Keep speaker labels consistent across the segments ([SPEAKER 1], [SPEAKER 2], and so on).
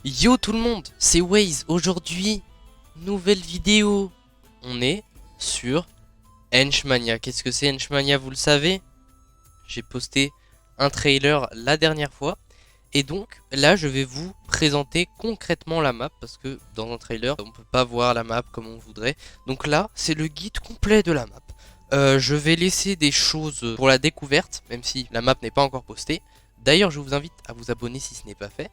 [SPEAKER 1] Yo tout le monde, c'est Waze. Aujourd'hui, nouvelle vidéo. On est sur Henchmania. Qu'est-ce que c'est Henchmania, vous le savez? J'ai posté un trailer la dernière fois. Et donc là, je vais vous présenter concrètement la map. Parce que dans un trailer, on peut pas voir la map comme on voudrait. Donc là, c'est le guide complet de la map. Je vais laisser des choses pour la découverte, même si la map n'est pas encore postée. D'ailleurs, je vous invite à vous abonner si ce n'est pas fait.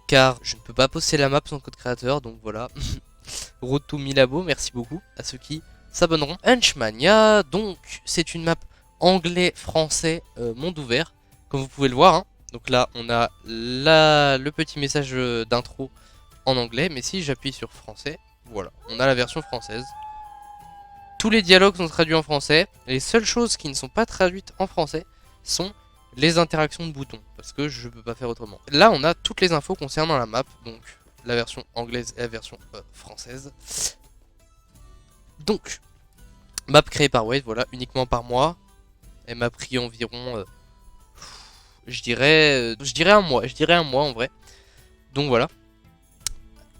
[SPEAKER 1] Car je ne peux pas poster la map sans code créateur, donc voilà. Road to 1000 abos, merci beaucoup à ceux qui s'abonneront. Henchmania, donc c'est une map anglais-français monde ouvert, comme vous pouvez le voir. Hein. Donc là, on a le petit message d'intro en anglais, mais si j'appuie sur français, voilà, on a la version française. Tous les dialogues sont traduits en français. Les seules choses qui ne sont pas traduites en français sont les interactions de boutons, parce que je peux pas faire autrement. Là, on a toutes les infos concernant la map, donc la version anglaise et la version française. Donc, map créée par Wave, voilà, uniquement par mois. Elle m'a pris environ, je dirais un mois en vrai. Donc voilà.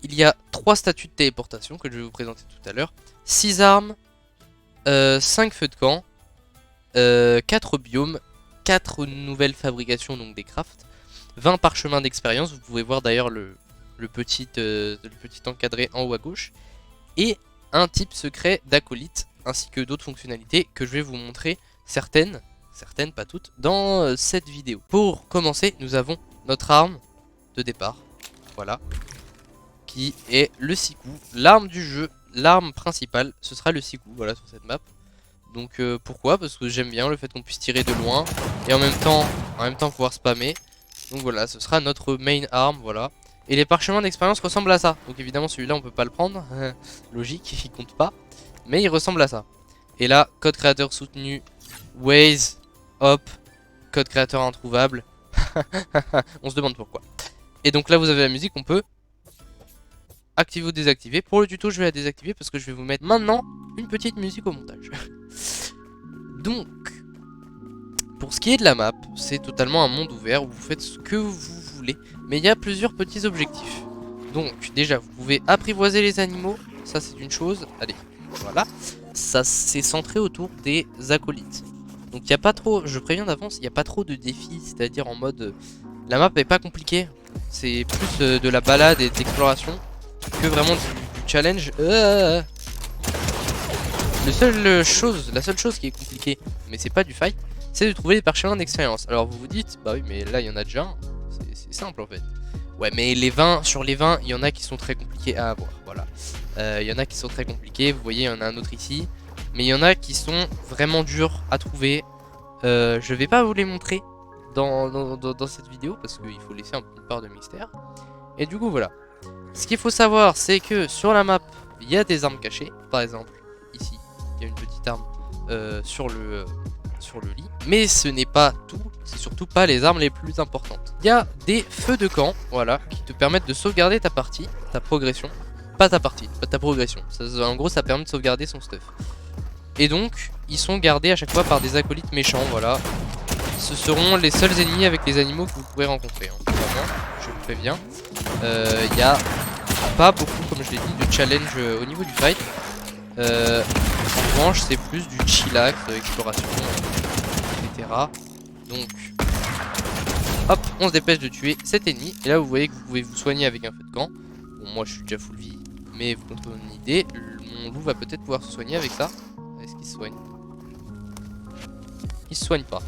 [SPEAKER 1] Il y a 3 statuts de téléportation que je vais vous présenter tout à l'heure. 6 armes, 5 feux de camp, 4 biomes, 4 nouvelles fabrications, donc des crafts, 20 parchemins d'expérience, vous pouvez voir d'ailleurs le petit encadré en haut à gauche, et un type secret d'acolyte, ainsi que d'autres fonctionnalités que je vais vous montrer, certaines pas toutes, dans cette vidéo. Pour commencer, nous avons notre arme de départ, voilà, qui est le Siku, l'arme du jeu, l'arme principale, ce sera le Siku, voilà, sur cette map. Donc pourquoi? Parce que j'aime bien le fait qu'on puisse tirer de loin et en même temps pouvoir spammer. Donc voilà, ce sera notre main arm, voilà. Et les parchemins d'expérience ressemblent à ça. Donc évidemment celui-là on peut pas le prendre, logique, il compte pas. Mais il ressemble à ça. Et là, code créateur soutenu, Waze, hop, code créateur introuvable. On se demande pourquoi. Et donc là vous avez la musique, on peut activer ou désactiver. Pour le tuto je vais la désactiver parce que je vais vous mettre maintenant une petite musique au montage. Donc, pour ce qui est de la map, c'est totalement un monde ouvert où vous faites ce que vous voulez. Mais il y a plusieurs petits objectifs. Donc, déjà, vous pouvez apprivoiser les animaux. Ça, c'est une chose. Allez, voilà. Ça, c'est centré autour des acolytes. Donc, il n'y a pas trop, je préviens d'avance, il n'y a pas trop de défis. C'est-à-dire en mode, la map est pas compliquée. C'est plus de la balade et de l'exploration que vraiment du challenge. La seule chose qui est compliquée, mais c'est pas du fight, c'est de trouver des parchemins d'expérience. Alors vous vous dites, bah oui, mais là il y en a déjà un. C'est simple en fait. Ouais, mais sur les 20, il y en a qui sont très compliqués à avoir. Voilà. Il y en a qui sont très compliqués. Vous voyez, il y en a un autre ici. Mais il y en a qui sont vraiment durs à trouver. Je vais pas vous les montrer dans cette vidéo parce qu'il faut laisser une part de mystère. Et du coup, voilà. Ce qu'il faut savoir, c'est que sur la map, il y a des armes cachées. Par exemple, ici. Il y a une petite arme sur le lit. Mais ce n'est pas tout, c'est surtout pas les armes les plus importantes. Il y a des feux de camp, voilà, qui te permettent de sauvegarder ta partie, ta progression. Pas ta partie, pas ta progression. En gros, ça permet de sauvegarder son stuff. Et donc, ils sont gardés à chaque fois par des acolytes méchants, voilà. Ce seront les seuls ennemis avec les animaux que vous pourrez rencontrer. Hein. Vraiment, je le préviens. Il y a pas beaucoup, comme je l'ai dit, de challenge au niveau du fight. En revanche, c'est plus du chillax, exploration, etc. Donc, hop, on se dépêche de tuer cet ennemi. Et là, vous voyez que vous pouvez vous soigner avec un feu de camp. Bon, moi, je suis déjà full vie, mais vous comprenez une idée. Mon loup va peut-être pouvoir se soigner avec ça. Est-ce qu'il se soigne? Il se soigne pas.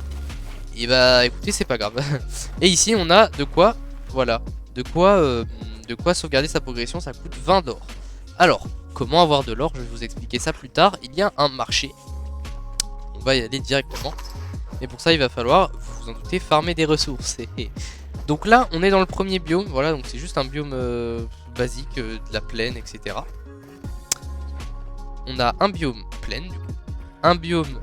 [SPEAKER 1] Et bah, écoutez, c'est pas grave. Et ici, on a de quoi, voilà, de quoi sauvegarder sa progression. Ça coûte 20 d'or. Alors, comment avoir de l'or? Je vais vous expliquer ça plus tard. Il y a un marché. On va y aller directement. Mais pour ça, il va falloir, vous vous en doutez, farmer des ressources. Donc là, on est dans le premier biome. Voilà, donc c'est juste un biome basique, de la plaine, etc. On a un biome plaine, du coup. Un biome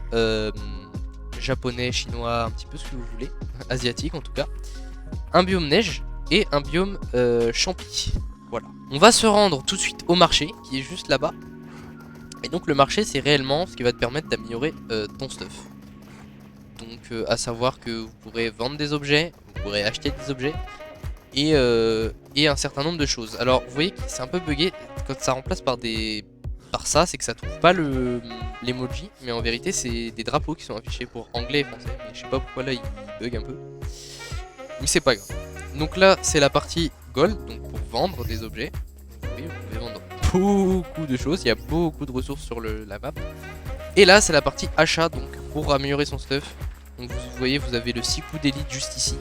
[SPEAKER 1] japonais, chinois, un petit peu ce que vous voulez. Asiatique, en tout cas. Un biome neige et un biome champi. Voilà. On va se rendre tout de suite au marché, qui est juste là-bas. Et donc le marché, c'est réellement ce qui va te permettre d'améliorer ton stuff. Donc à savoir que vous pourrez vendre des objets, vous pourrez acheter des objets. et un certain nombre de choses. Alors vous voyez que c'est un peu bugué quand ça remplace par ça, c'est que ça trouve pas l'emoji, mais en vérité c'est des drapeaux qui sont affichés pour anglais et français, mais je sais pas pourquoi là il bug un peu. Mais c'est pas grave. Donc là c'est la partie gold, donc pour vendre des objets. Oui, vous pouvez vendre beaucoup de choses, il y a beaucoup de ressources sur la map. Et là c'est la partie achat, donc pour améliorer son stuff. Donc vous voyez, vous avez le 6 coups d'élite juste ici.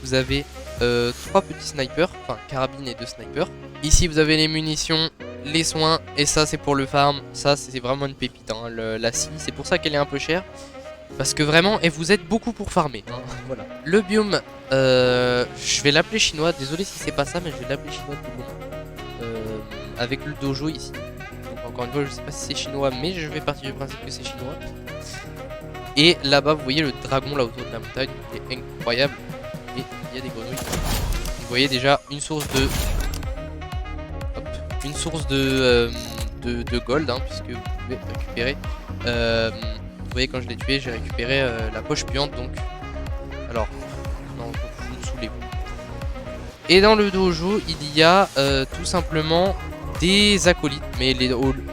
[SPEAKER 1] Vous avez 3 petits snipers, enfin carabine et 2 snipers. Ici vous avez les munitions, les soins, et ça c'est pour le farm. Ça c'est vraiment une pépite, hein, la scie, c'est pour ça qu'elle est un peu chère. Parce que vraiment, elle vous aide beaucoup pour farmer, hein. Voilà. Le biome, je vais l'appeler chinois, désolé si c'est pas ça, mais je vais l'appeler chinois tout le long. Avec le dojo ici. Donc encore une fois, je sais pas si c'est chinois, mais je vais partir du principe que c'est chinois. Et là-bas, vous voyez le dragon là autour de la montagne, il est incroyable. Et il y a des grenouilles. Vous voyez déjà une source de... Hop, une source de gold, hein, puisque vous pouvez récupérer... vous voyez, quand je l'ai tué, j'ai récupéré la poche puante, donc... Alors, non, vous me saoulez. Et dans le dojo, il y a tout simplement des acolytes. Mais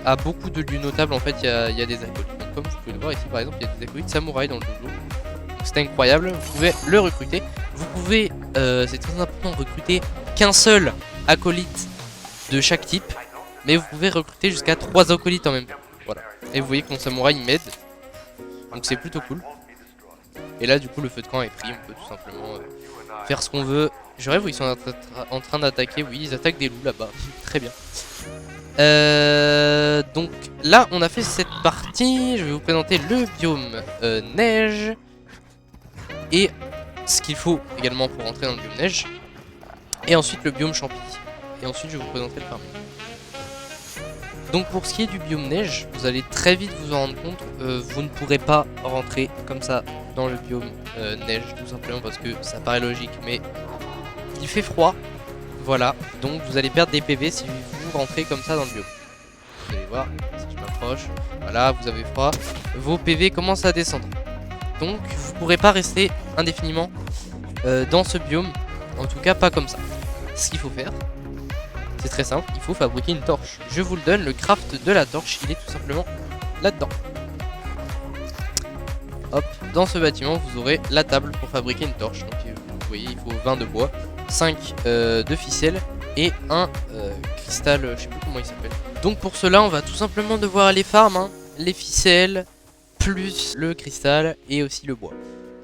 [SPEAKER 1] à beaucoup de lieux notables, en fait, il y a des acolytes. Donc, comme vous pouvez le voir ici, par exemple, il y a des acolytes samouraïs dans le dojo. C'est incroyable, vous pouvez le recruter. Vous pouvez, c'est très important, recruter qu'un seul acolyte de chaque type. Mais vous pouvez recruter jusqu'à 3 acolytes en même temps. Voilà. Et vous voyez que mon samouraï m'aide. Donc c'est plutôt cool. Et là du coup le feu de camp est pris, on peut tout simplement faire ce qu'on veut. Je rêve où ils sont en train d'attaquer. Oui, ils attaquent des loups là-bas. Très bien. Donc là on a fait cette partie. Je vais vous présenter le biome neige. Et ce qu'il faut également pour rentrer dans le biome neige. Et ensuite le biome champi. Et ensuite je vais vous présenter le farming. Donc pour ce qui est du biome neige, vous allez très vite vous en rendre compte, vous ne pourrez pas rentrer comme ça dans le biome neige, tout simplement parce que ça paraît logique, mais il fait froid, voilà, donc vous allez perdre des PV si vous rentrez comme ça dans le biome. Vous allez voir, si je m'approche, voilà, vous avez froid, vos PV commencent à descendre. Donc vous ne pourrez pas rester indéfiniment dans ce biome, en tout cas pas comme ça. Ce qu'il faut faire, c'est très simple, il faut fabriquer une torche. Je vous le donne, le craft de la torche, il est tout simplement là-dedans. Hop, dans ce bâtiment, vous aurez la table pour fabriquer une torche. Donc vous voyez, il faut 20 de bois, 5 de ficelle et un cristal, je sais plus comment il s'appelle. Donc pour cela, on va tout simplement devoir aller farm, hein, les ficelles, plus le cristal et aussi le bois.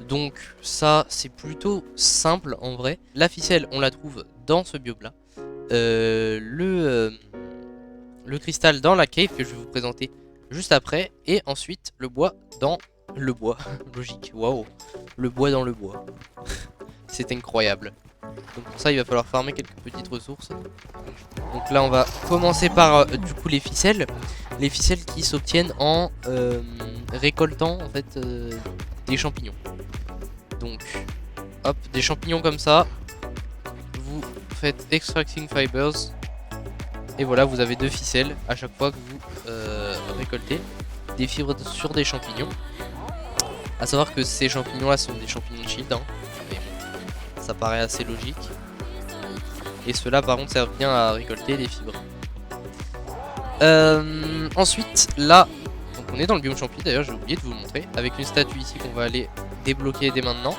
[SPEAKER 1] Donc ça, c'est plutôt simple en vrai. La ficelle, on la trouve dans ce biome là. Le cristal dans la cave que je vais vous présenter juste après, et ensuite le bois dans le bois. Logique, waouh, le bois dans le bois. C'est incroyable. Donc pour ça il va falloir farmer quelques petites ressources. Donc là on va commencer par du coup les ficelles qui s'obtiennent en récoltant en fait des champignons. Donc hop, des champignons comme ça. Faites extracting fibers et voilà, vous avez 2 ficelles à chaque fois que vous récoltez des fibres sur des champignons. A savoir que ces champignons là sont des champignons de shield, hein, mais bon, ça paraît assez logique. Et ceux-là par contre servent bien à récolter des fibres. Ensuite là, donc on est dans le biome champi, d'ailleurs j'ai oublié de vous le montrer, avec une statue ici qu'on va aller débloquer dès maintenant.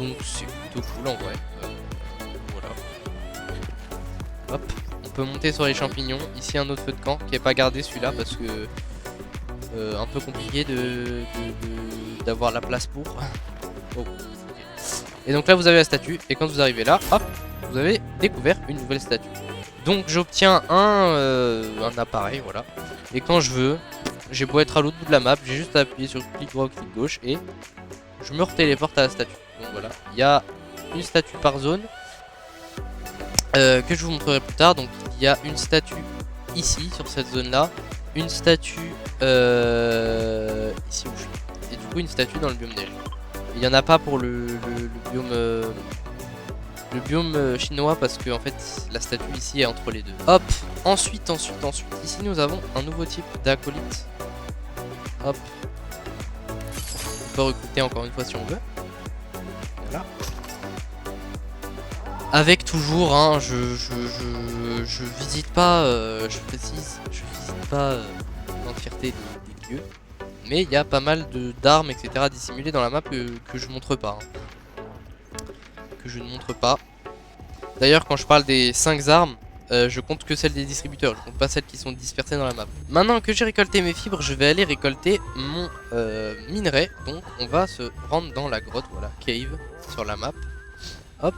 [SPEAKER 1] Donc c'est plutôt cool en vrai. Hop, on peut monter sur les champignons. Ici un autre feu de camp qui n'est pas gardé celui-là parce que un peu compliqué d'avoir la place pour. Oh, okay. Et donc là vous avez la statue et quand vous arrivez là, hop, vous avez découvert une nouvelle statue. Donc j'obtiens un appareil, voilà. Et quand je veux, j'ai beau être à l'autre bout de la map, j'ai juste à appuyer sur clic droit ou clic gauche et je me retéléporte à la statue. Donc voilà, il y a une statue par zone. Que je vous montrerai plus tard. Donc il y a une statue ici sur cette zone là, une statue ici où je suis, et du coup une statue dans le biome neige. Il n'y en a pas pour le biome chinois parce que en fait la statue ici est entre les deux. Hop, ensuite ici nous avons un nouveau type d'acolyte. Hop, on peut recruter encore une fois si on veut. Voilà. Avec toujours, hein, je visite pas, je précise, je visite pas l'entièreté des lieux. Mais il y a pas mal d'armes, etc. dissimulées dans la map que je montre pas. Hein. Que je ne montre pas. D'ailleurs, quand je parle des 5 armes, je compte que celles des distributeurs, je compte pas celles qui sont dispersées dans la map. Maintenant que j'ai récolté mes fibres, je vais aller récolter mon minerai. Donc on va se rendre dans la grotte, voilà, cave, sur la map. Hop.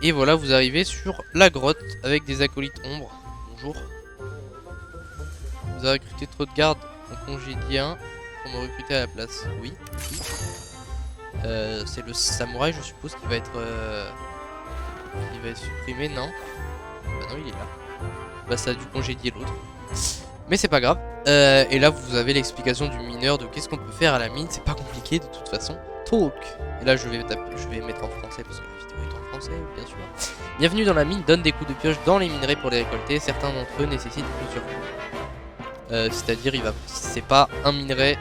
[SPEAKER 1] Et voilà, vous arrivez sur la grotte avec des acolytes ombres. Bonjour. Vous avez recruté trop de gardes, en congédié un pour me recruter à la place. Oui. C'est le samouraï, je suppose, qui va être supprimé, non? Bah non, il est là. Bah ça a dû congédier l'autre. Mais c'est pas grave. Et là, vous avez l'explication du mineur de qu'est-ce qu'on peut faire à la mine. C'est pas compliqué de toute façon. Talk. Et là, je vais mettre en français parce que la vidéo est en français, bien sûr. Bienvenue dans la mine, donne des coups de pioche dans les minerais pour les récolter. Certains d'entre eux nécessitent plusieurs coups. C'est-à-dire, c'est pas un minerai,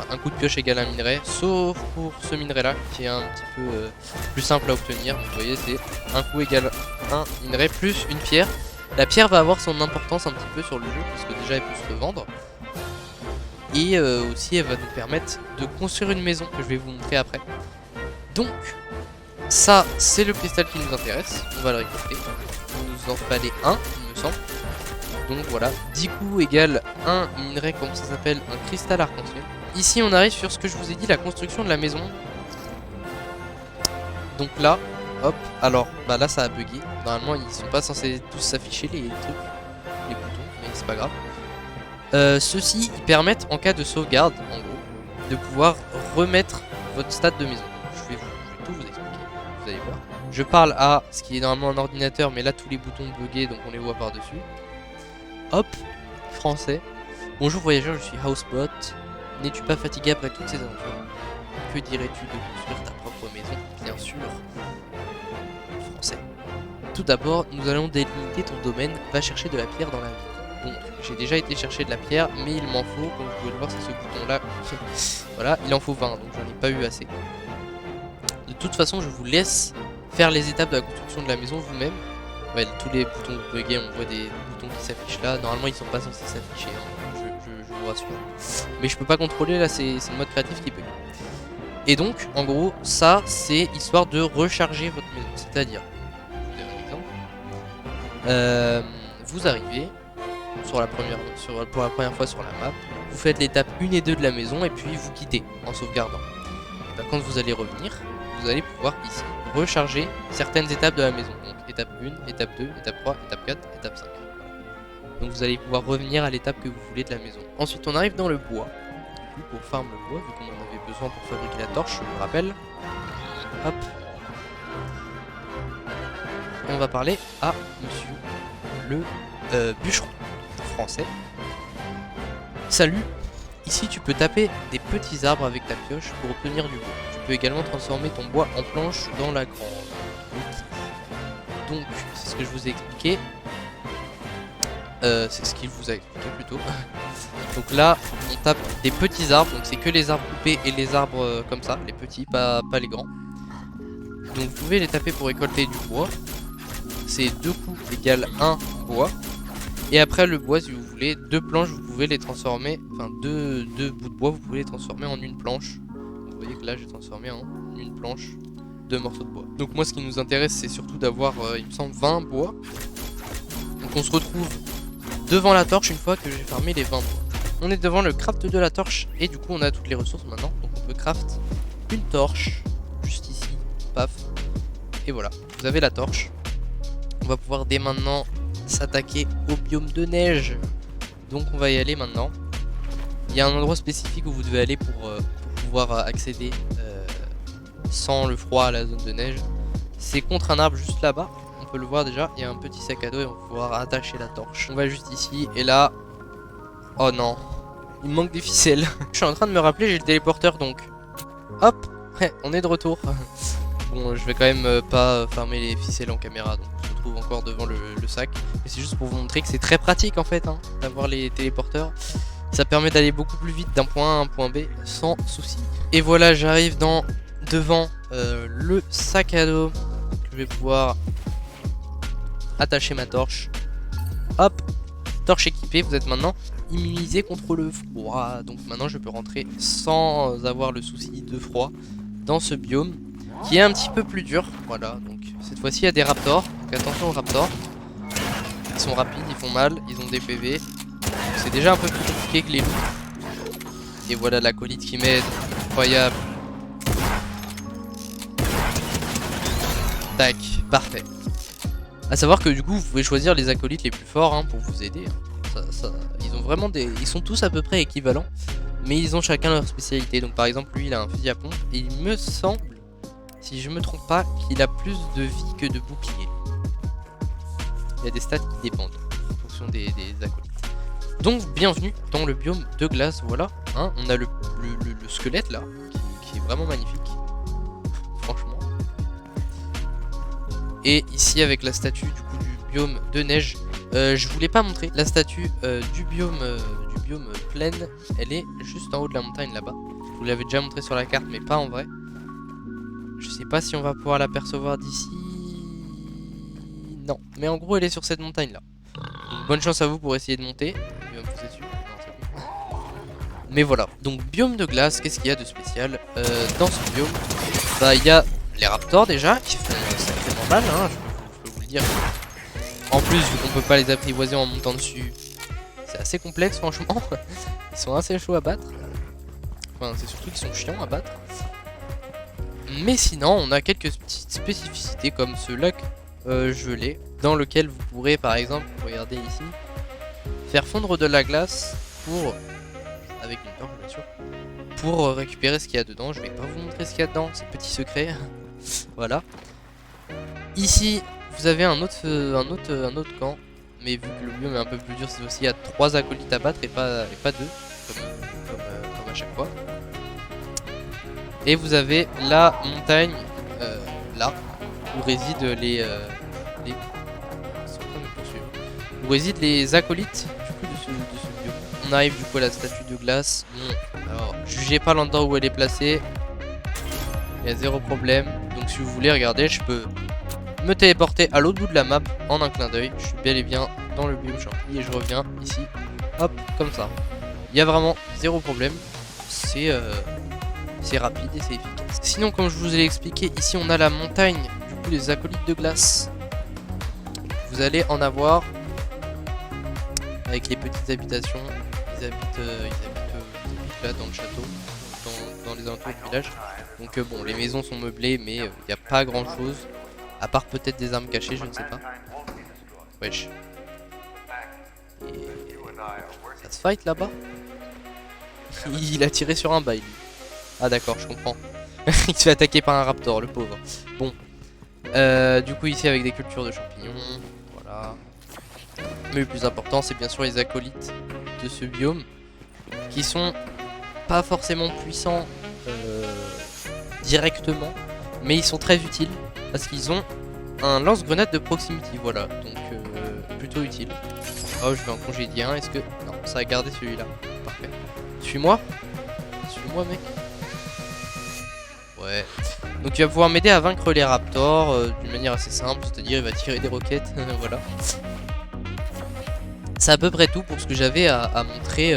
[SPEAKER 1] un coup de pioche égale un minerai, sauf pour ce minerai-là qui est un petit peu plus simple à obtenir. Donc, vous voyez, c'est un coup égale un minerai plus une pierre. La pierre va avoir son importance un petit peu sur le jeu parce que déjà elle peut se revendre. Et aussi elle va nous permettre de construire une maison que je vais vous montrer après. Donc ça c'est le cristal qui nous intéresse, on va le récolter. Il nous en fallait un il me semble. Donc voilà, 10 coups égale un minerai, comme ça s'appelle, un cristal arc-en-ciel. Ici on arrive sur ce que je vous ai dit, la construction de la maison. Donc là, hop, alors bah là ça a bugué. Normalement ils sont pas censés tous s'afficher les trucs, les boutons, mais c'est pas grave. Ceux-ci ils permettent en cas de sauvegarde, en gros, de pouvoir remettre votre stade de maison. Je vais tout vous expliquer, vous allez voir. Je parle à ce qui est normalement un ordinateur, mais là tous les boutons bugués donc on les voit par-dessus. Hop, français. Bonjour voyageur, je suis Housebot. N'es-tu pas fatigué après toutes ces aventures? Que dirais-tu de construire ta propre maison? Bien sûr. Français. Tout d'abord, nous allons délimiter ton domaine. Va chercher de la pierre dans la ville. Donc, j'ai déjà été chercher de la pierre, mais il m'en faut, comme vous pouvez le voir, c'est ce bouton-là. Voilà, il en faut 20, donc j'en ai pas eu assez. De toute façon, je vous laisse faire les étapes de la construction de la maison vous-même. Ouais, tous les boutons buggés, on voit des boutons qui s'affichent là. Normalement, ils sont pas censés s'afficher, hein. Je vous rassure. Mais je peux pas contrôler, là, c'est le mode créatif qui bug. Et donc, en gros, ça, c'est histoire de recharger votre maison. C'est-à-dire, je vous donne un exemple. Vous arrivez pour la première fois sur la map. Vous faites l'étape 1 et 2 de la maison et puis vous quittez en sauvegardant. Et ben, quand vous allez revenir, vous allez pouvoir ici recharger certaines étapes de la maison. Donc étape 1, étape 2, étape 3, étape 4, étape 5. Donc vous allez pouvoir revenir à l'étape que vous voulez de la maison. Ensuite on arrive dans le bois. Du coup pour farm le bois, vu qu'on en avait besoin pour fabriquer la torche, je vous le rappelle. Hop. Et on va parler à monsieur le bûcheron français. Salut. Ici tu peux taper des petits arbres avec ta pioche pour obtenir du bois. Tu peux également transformer ton bois en planche dans la grande. Donc c'est ce que je vous ai expliqué. C'est ce qu'il vous a expliqué plutôt. Donc là on tape des petits arbres, donc c'est que les arbres coupés et les arbres comme ça, les petits, pas les grands. Donc vous pouvez les taper pour récolter du bois. C'est 2 coups égale 1 bois. Et après le bois, si vous voulez, 2 planches, vous pouvez les transformer, enfin 2 bouts de bois, vous pouvez les transformer en une planche. Vous voyez que là j'ai transformé en une planche, 2 morceaux de bois. Donc moi ce qui nous intéresse c'est surtout d'avoir, il me semble, 20 bois. Donc on se retrouve devant la torche une fois que j'ai farmé les 20 bois. On est devant le craft de la torche et du coup on a toutes les ressources maintenant. Donc on peut craft une torche, juste ici, paf. Et voilà, vous avez la torche. On va pouvoir dès maintenant s'attaquer au biome de neige. Donc on va y aller maintenant. Il y a un endroit spécifique où vous devez aller pour pouvoir accéder sans le froid à la zone de neige. C'est contre un arbre juste là-bas. On peut le voir déjà. Il y a un petit sac à dos et on va pouvoir attacher la torche. On va juste ici et là... Oh non. Il me manque des ficelles. Je suis en train de me rappeler, j'ai le téléporteur donc. Hop. On est de retour. Bon, je vais quand même pas farmer les ficelles en caméra, donc on se retrouve encore devant le sac. Mais c'est juste pour vous montrer que c'est très pratique en fait, hein, d'avoir les téléporteurs. Ça permet d'aller beaucoup plus vite d'un point A à un point B sans souci. Et voilà, j'arrive devant le sac à dos. je vais pouvoir attacher ma torche. Hop, torche équipée, vous êtes maintenant immunisé contre le froid. Donc maintenant je peux rentrer sans avoir le souci de froid dans ce biome qui est un petit peu plus dur. Voilà, donc cette fois-ci il y a des raptors. Donc attention aux raptors. Ils sont rapides, ils font mal, ils ont des PV. C'est déjà un peu plus compliqué que les loups. Et voilà l'acolyte qui m'aide. Incroyable. Tac, parfait. A savoir que du coup vous pouvez choisir les acolytes les plus forts hein, pour vous aider. Ils ont vraiment des. Ils sont tous à peu près équivalents. Mais ils ont chacun leur spécialité. Donc par exemple lui il a un fusil à pompe. Et il me semble, si je me trompe pas, qu'il a plus de vie que de bouclier. Il y a des stats qui dépendent en fonction des acolytes. Donc bienvenue dans le biome de glace, voilà. Hein, on a le squelette là, qui est vraiment magnifique. Franchement. Et ici avec la statue du coup du biome de neige. Je voulais pas montrer la statue du biome plaine. Elle est juste en haut de la montagne là-bas. Je vous l'avais déjà montré sur la carte mais pas en vrai. Je sais pas si on va pouvoir l'apercevoir d'ici. Non, mais en gros elle est sur cette montagne là. Donc, bonne chance à vous pour essayer de monter. Il va me pousser dessus. Non, mais voilà, donc biome de glace, qu'est-ce qu'il y a de spécial dans ce biome? Bah il y a les raptors déjà qui font sacrément mal, hein, je peux vous le dire. En plus vu qu'on peut pas les apprivoiser en montant dessus, c'est assez complexe franchement. Ils sont assez chauds à battre. Enfin c'est surtout qu'ils sont chiants à battre. Mais sinon on a quelques petites spécificités comme ce lac gelé dans lequel vous pourrez par exemple, regardez ici, faire fondre de la glace pour, avec une torche bien sûr, pour récupérer ce qu'il y a dedans. Je vais pas vous montrer ce qu'il y a dedans, c'est petit secret. Voilà. Ici vous avez un autre camp, mais vu que le biome est un peu plus dur, c'est aussi il y a 3 acolytes à battre et pas 2 comme à chaque fois. Et vous avez la montagne là où résident où résident les acolytes du coup de ce biome. On arrive du coup à la statue de glace. Bon, alors jugez pas l'endroit où elle est placée. Il y a zéro problème. Donc si vous voulez regarder, je peux me téléporter à l'autre bout de la map en un clin d'œil. Je suis bel et bien dans le biome champi et je reviens ici. Hop, comme ça. Il y a vraiment zéro problème. C'est rapide et c'est efficace. Sinon, comme je vous ai expliqué, ici on a la montagne du coup des acolytes de glace. Vous allez en avoir avec les petites habitations. Ils habitent là dans le château, dans les alentours du village. Donc bon, les maisons sont meublées, mais il n'y a pas grand chose. À part peut-être des armes cachées, je ne sais pas. Wesh. Et ça se fight là-bas. Il a tiré sur un bail lui. Ah d'accord, je comprends. Il se fait attaquer par un raptor, le pauvre. Bon. Du coup ici avec des cultures de champignons. Voilà. Mais le plus important c'est bien sûr les acolytes de ce biome. Qui sont pas forcément puissants directement. Mais ils sont très utiles. Parce qu'ils ont un lance-grenade de proximity. Voilà. Donc plutôt utile. Oh je vais en congédier un. Est-ce que... Non, ça a gardé celui-là. Parfait. Suis-moi. Suis-moi mec. Ouais. Donc il va pouvoir m'aider à vaincre les raptors d'une manière assez simple, c'est-à-dire il va tirer des roquettes, voilà. C'est à peu près tout pour ce que j'avais à montrer,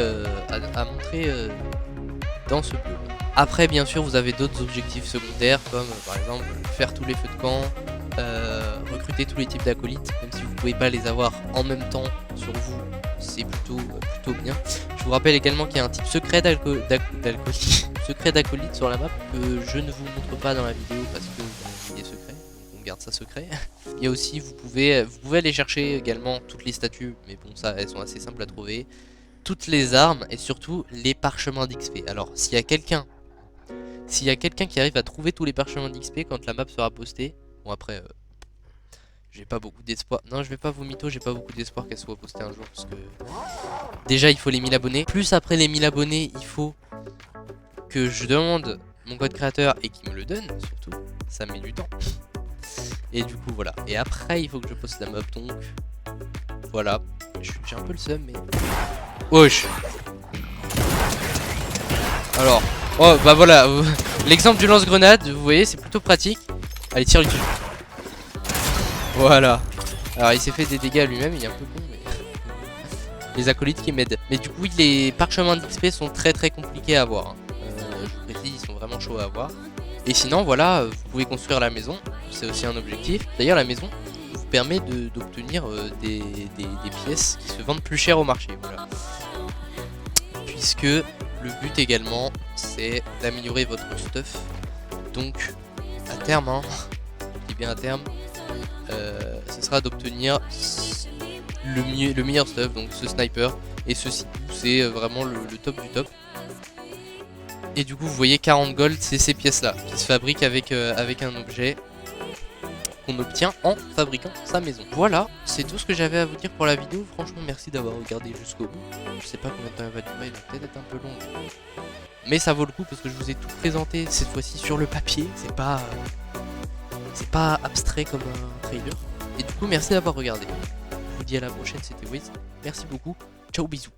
[SPEAKER 1] dans ce biome. Après bien sûr vous avez d'autres objectifs secondaires comme par exemple faire tous les feux de camp, recruter tous les types d'acolytes, même si vous pouvez pas les avoir en même temps sur vous, c'est plutôt bien. Je vous rappelle également qu'il y a un type secret d'acolyte sur la map que je ne vous montre pas dans la vidéo parce que il est secret, on garde ça secret. Il y a aussi, vous pouvez aller chercher également toutes les statues, mais bon ça elles sont assez simples à trouver, toutes les armes et surtout les parchemins d'XP. Alors s'il y a quelqu'un qui arrive à trouver tous les parchemins d'XP quand la map sera postée, bon après j'ai pas beaucoup d'espoir. Non, je vais pas vous mytho, j'ai pas beaucoup d'espoir qu'elle soit postée un jour parce que déjà il faut les 1000 abonnés. Plus après les 1000 abonnés, il faut que je demande mon code créateur et qu'il me le donne surtout. Ça met du temps. Et du coup voilà. Et après il faut que je poste la map donc voilà. J'ai un peu le seum mais... Wesh. Alors, oh bah voilà. L'exemple du lance-grenade, vous voyez, c'est plutôt pratique. Allez, tire dessus. Voilà. Alors il s'est fait des dégâts lui-même, il est un peu con, mais les acolytes qui m'aident. Mais du coup, les parchemins d'XP sont très compliqués à avoir. Hein. Je vous précise, ils sont vraiment chauds à avoir. Et sinon, voilà, vous pouvez construire la maison, c'est aussi un objectif. D'ailleurs, la maison vous permet d'obtenir des pièces qui se vendent plus cher au marché. Voilà. Puisque le but également, c'est d'améliorer votre stuff. Donc, à terme, hein, je dis bien à terme, ce sera d'obtenir le meilleur stuff, donc ce sniper et ceci. C'est vraiment le top du top. Et du coup, vous voyez 40 gold, c'est ces pièces-là qui se fabriquent avec un objet qu'on obtient en fabriquant sa maison. Voilà, c'est tout ce que j'avais à vous dire pour la vidéo. Franchement, merci d'avoir regardé jusqu'au bout. Je sais pas combien de temps elle va durer, elle va peut-être être un peu longue. Mais ça vaut le coup parce que je vous ai tout présenté cette fois-ci sur le papier. C'est pas abstrait comme un trailer. Et du coup, merci d'avoir regardé. Je vous dis à la prochaine, c'était Wiz. Merci beaucoup. Ciao, bisous.